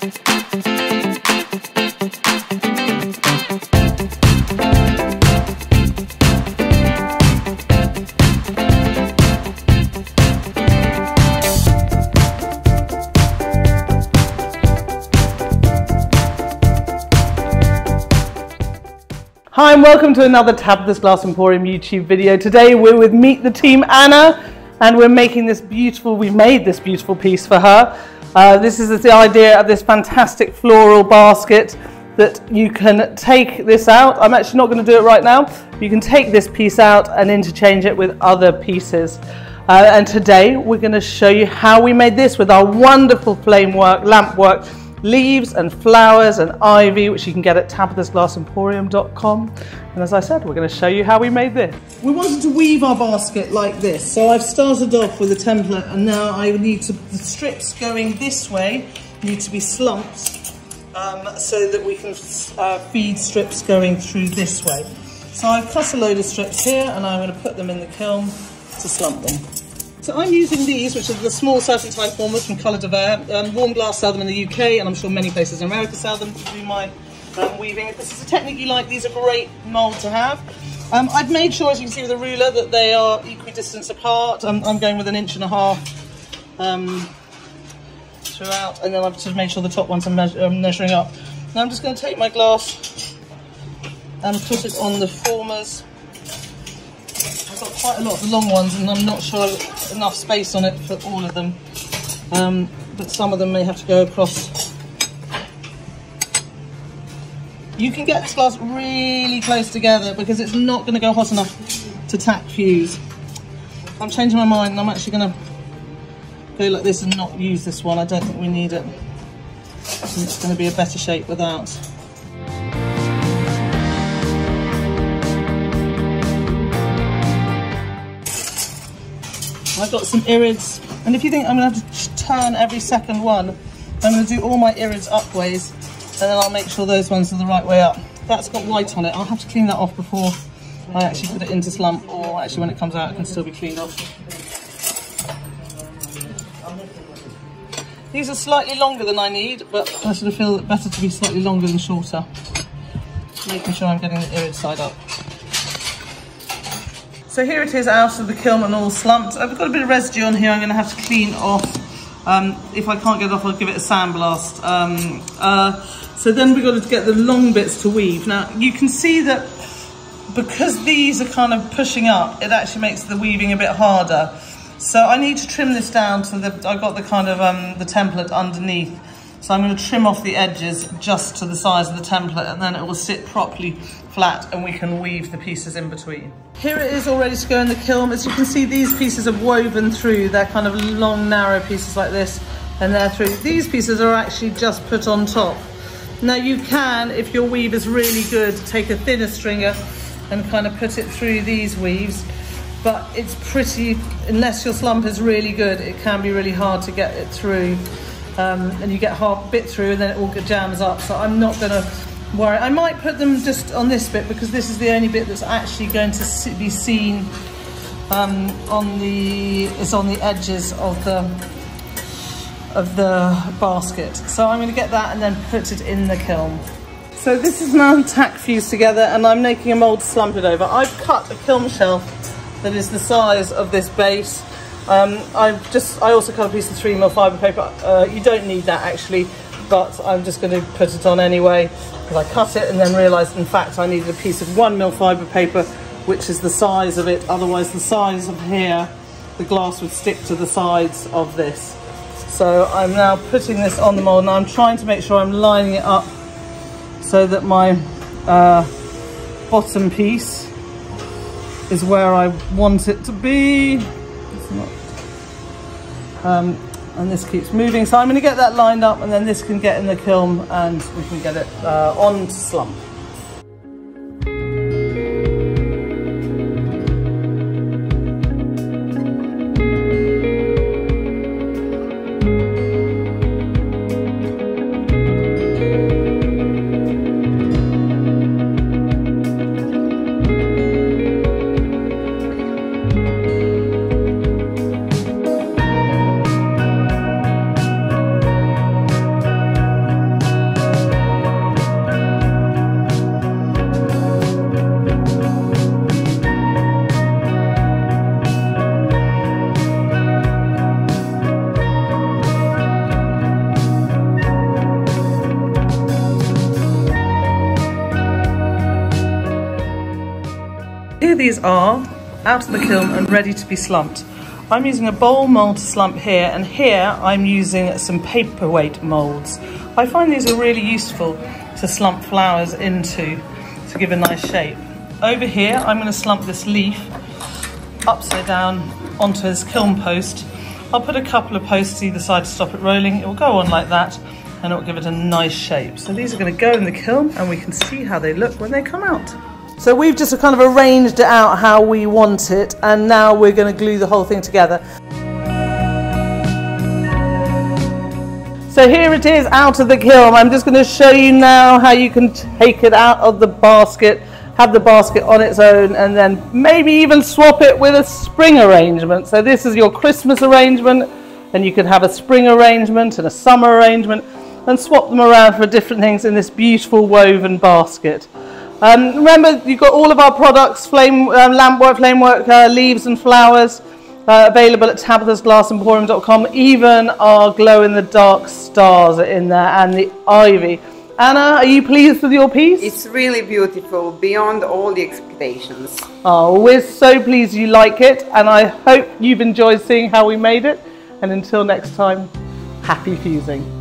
Hi and welcome to another Tabitha's Glass Emporium YouTube video. Today we're with Meet the Team Anna and we're making this beautiful, we made this beautiful piece for her. This is the idea of this fantastic floral basket that you can take this out. I'm actually not going to do it right now. You can take this piece out and interchange it with other pieces. And today we're going to show you how we made this with our wonderful flame work, lamp work, leaves and flowers and ivy, which you can get at tabithasglassemporium.com. And as I said, we're going to show you how we made this. We wanted to weave our basket like this, so I've started off with a template, and now I need to, the strips going this way need to be slumped so that we can feed strips going through this way. So I've cut a load of strips here and I'm going to put them in the kiln to slump them. So I'm using these, which are the small serpentine formers from Colour de Verre. Warm Glass sell them in the UK, and I'm sure many places in America sell them to do my weaving. If this is a technique you like, these are great mould to have. I've made sure, as you can see with the ruler, that they are equidistant apart. I'm going with 1.5 inches throughout, and then I've just made sure the top ones are measuring up. Now I'm just going to take my glass and put it on the formers. I've got quite a lot of the long ones and I'm not sure enough space on it for all of them, but some of them may have to go across. You can get this glass really close together because it's not going to go hot enough to tack fuse. I'm changing my mind and I'm actually going to go like this and not use this one. I don't think we need it. It's going to be a better shape without. I've got some irids, and if you think I'm going to have to turn every second one, I'm going to do all my irids upways, and then I'll make sure those ones are the right way up. That's got white on it. I'll have to clean that off before I actually put it into slump, or actually when it comes out it can still be cleaned off. These are slightly longer than I need, but I sort of feel it better to be slightly longer than shorter. Making sure I'm getting the irid side up. So here it is out of the kiln and all slumped. I've got a bit of residue on here I'm going to have to clean off. If I can't get it off, I'll give it a sandblast. So then we've got to get the long bits to weave. Now you can see that because these are kind of pushing up, it actually makes the weaving a bit harder. So I need to trim this down to I've got the kind of the template underneath. So I'm going to trim off the edges just to the size of the template, and then it will sit properly flat and we can weave the pieces in between. Here it is all ready to go in the kiln. As you can see, these pieces are woven through. They're kind of long, narrow pieces like this, and they're through. These pieces are actually just put on top. Now you can, if your weave is really good, take a thinner stringer and kind of put it through these weaves, but it's pretty, unless your slump is really good, it can be really hard to get it through. And you get half bit through and then it all jams up. So I'm not going to worry. I might put them just on this bit because this is the only bit that's actually going to be seen on the edges of the basket. So I'm going to get that and then put it in the kiln. So this is now tack fused together, and I'm making a mould to slump it over. I've cut a kiln shelf that is the size of this base. I also cut a piece of 3mm fibre paper. You don't need that actually, but I'm just going to put it on anyway because I cut it and then realised in fact I needed a piece of 1mm fibre paper, which is the size of it. Otherwise the size of here, the glass would stick to the sides of this. So I'm now putting this on the mould, and I'm trying to make sure I'm lining it up so that my bottom piece is where I want it to be. And this keeps moving, so I'm going to get that lined up, and then this can get in the kiln and we can get it on to slump. these are out of the kiln and ready to be slumped. I'm using a bowl mould to slump here, and here I'm using some paperweight moulds. I find these are really useful to slump flowers into to give a nice shape. Over here I'm going to slump this leaf upside down onto this kiln post. I'll put a couple of posts either side to stop it rolling. It will go on like that and it will give it a nice shape. So these are going to go in the kiln and we can see how they look when they come out. So we've just kind of arranged it out how we want it, and now we're going to glue the whole thing together. So here it is out of the kiln. I'm just going to show you now how you can take it out of the basket, have the basket on its own, and then maybe even swap it with a spring arrangement. So this is your Christmas arrangement, and you can have a spring arrangement and a summer arrangement and swap them around for different things in this beautiful woven basket. Remember, you've got all of our products, Lampwork, Flamework, leaves and flowers, available at tabithasglassemporium.com. Even our glow-in-the-dark stars are in there, and the ivy. Anna, are you pleased with your piece? It's really beautiful, beyond all the expectations. Oh, we're so pleased you like it, and I hope you've enjoyed seeing how we made it. And until next time, happy fusing.